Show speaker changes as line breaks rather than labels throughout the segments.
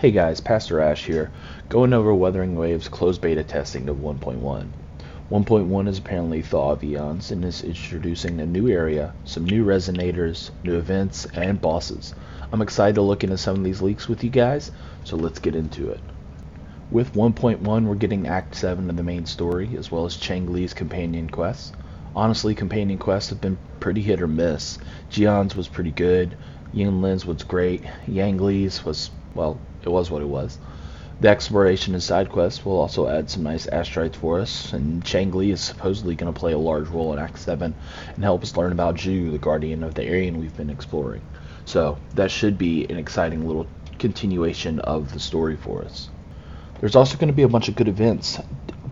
Hey guys, Pastor Ash here, going over Wuthering Waves closed beta testing of 1.1. 1.1 is apparently thaw of eons and is introducing a new area, some new resonators, new events, and bosses. I'm excited to look into some of these leaks with you guys, so let's get into it. With 1.1, we're getting Act 7 of the main story, as well as Changli's companion quests. Honestly, companion quests have been pretty hit or miss. Jian's was pretty good, Yinlin's was great, Yangli's was, well, it was what it was. The exploration and side quests will also add some nice asteroids for us, and Changli is supposedly going to play a large role in Act 7 and help us learn about Zhu, the guardian of the area we've been exploring. So that should be an exciting little continuation of the story for us. There's also going to be a bunch of good events.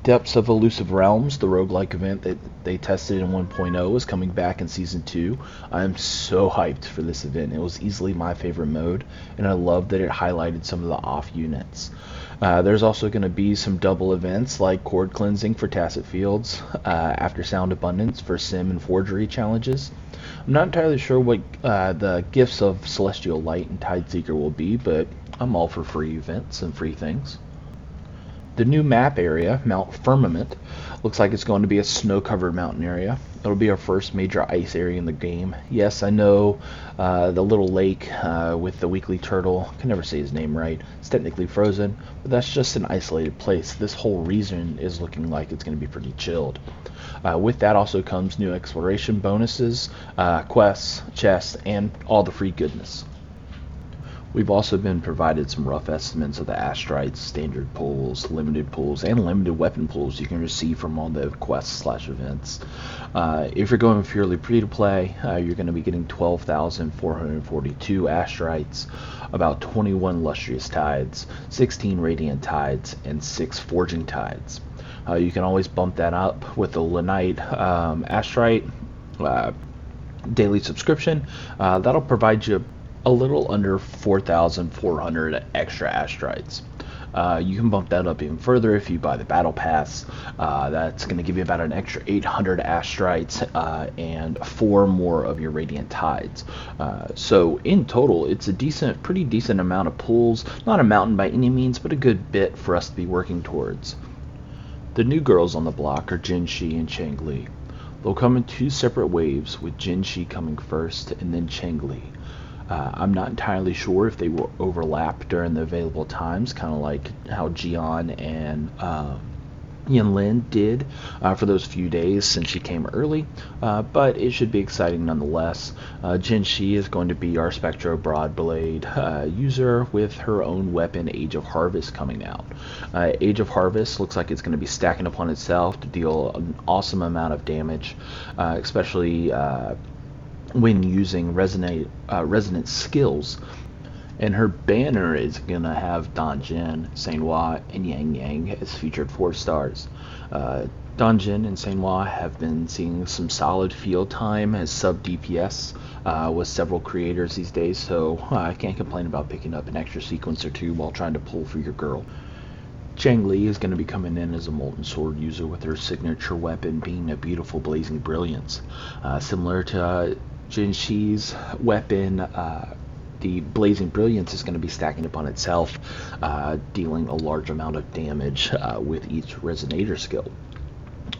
Depths of Elusive Realms, the roguelike event that they tested in 1.0, is coming back in Season 2. I'm so hyped for this event. It was easily my favorite mode, and I love that it highlighted some of the off units. There's also going to be some double events like Chord Cleansing for Tacit Fields, After Sound Abundance for Sim and Forgery challenges. I'm not entirely sure what the gifts of Celestial Light and Tideseeker will be, but I'm all for free events and free things. The new map area, Mount Firmament, looks like it's going to be a snow-covered mountain area. It'll be our first major ice area in the game. Yes, I know the little lake with the weekly turtle, I can never say his name right, it's technically frozen, but that's just an isolated place. This whole region is looking like it's going to be pretty chilled. With that also comes new exploration bonuses, quests, chests, and all the free goodness. We've also been provided some rough estimates of the asteroids, standard pools, and limited weapon pools you can receive from all the quests/events. If you're going purely free-to-play, you're going to be getting 12,442 asteroids, about 21 lustrous tides, 16 radiant tides, and 6 forging tides. You can always bump that up with the Lanite asteroid daily subscription. That'll provide you a little under 4,400 extra asteroids. You can bump that up even further if you buy the battle pass. That's going to give you about an extra 800 asteroids and 4 more of your radiant tides. So in total, it's a pretty decent amount of pools. Not a mountain by any means, but a good bit for us to be working towards. The new girls on the block are Jinshi and Changli. They'll come in 2 separate waves, with Jinshi coming first and then Changli. I'm not entirely sure if they will overlap during the available times, kind of like how Jian and Yinlin did for those few days since she came early, but it should be exciting nonetheless. Jinshi is going to be our Spectro Broadblade user with her own weapon, Age of Harvest, coming out. Age of Harvest looks like it's going to be stacking upon itself to deal an awesome amount of damage, especially when using resonant skills. And her banner is gonna have Danjin, Sainhua, and Yang Yang as featured 4 stars. Danjin and Sainhua have been seeing some solid field time as sub DPS with several creators these days, so I can't complain about picking up an extra sequence or 2 while trying to pull for your girl. Changli is going to be coming in as a Molten Sword user with her signature weapon being a beautiful Blazing Brilliance. Similar to Jinshi's weapon, the Blazing Brilliance is going to be stacking upon itself, dealing a large amount of damage with each resonator skill.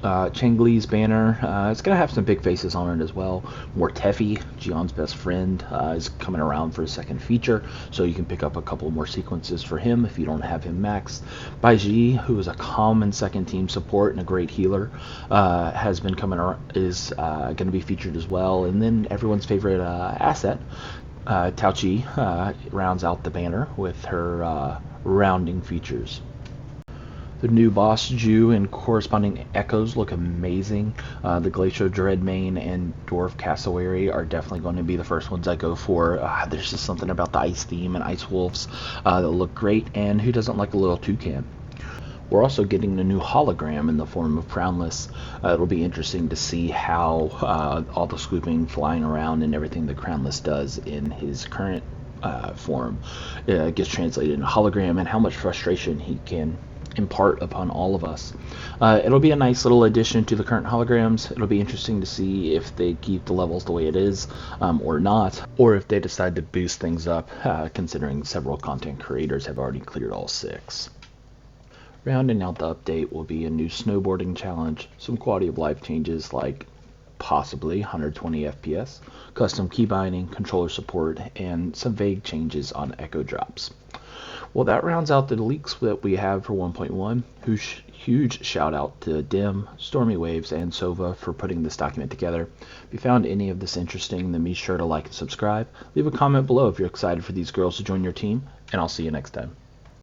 Changli's banner is going to have some big faces on it as well. Mortefi, Jian's best friend, is coming around for a second feature, so you can pick up a couple more sequences for him if you don't have him maxed. Baiji, who is a common second team support and a great healer, has been coming around, is going to be featured as well. And then everyone's favorite asset, Tao Chi, rounds out the banner with her rounding features. The new boss, Zhu, and corresponding echoes look amazing. The Glacial Dreadmane and Dwarf Cassowary are definitely going to be the first ones I go for. There's just something about the ice theme and ice wolves that look great, and who doesn't like a little toucan? We're also getting a new hologram in the form of Crownless. It'll be interesting to see how all the swooping, flying around, and everything that Crownless does in his current form gets translated into hologram, and how much frustration he can impart upon all of us. It'll be a nice little addition to the current holograms. It'll be interesting to see if they keep the levels the way it is or not, or if they decide to boost things up, considering several content creators have already cleared all 6. Rounding out the update will be a new snowboarding challenge, some quality of life changes like possibly 120 FPS, custom key binding, controller support, and some vague changes on echo drops. Well, that rounds out the leaks that we have for 1.1. Huge shout out to Dim, Stormy Waves, and Sova for putting this document together. If you found any of this interesting, then be sure to like and subscribe. Leave a comment below if you're excited for these girls to join your team, and I'll see you next time.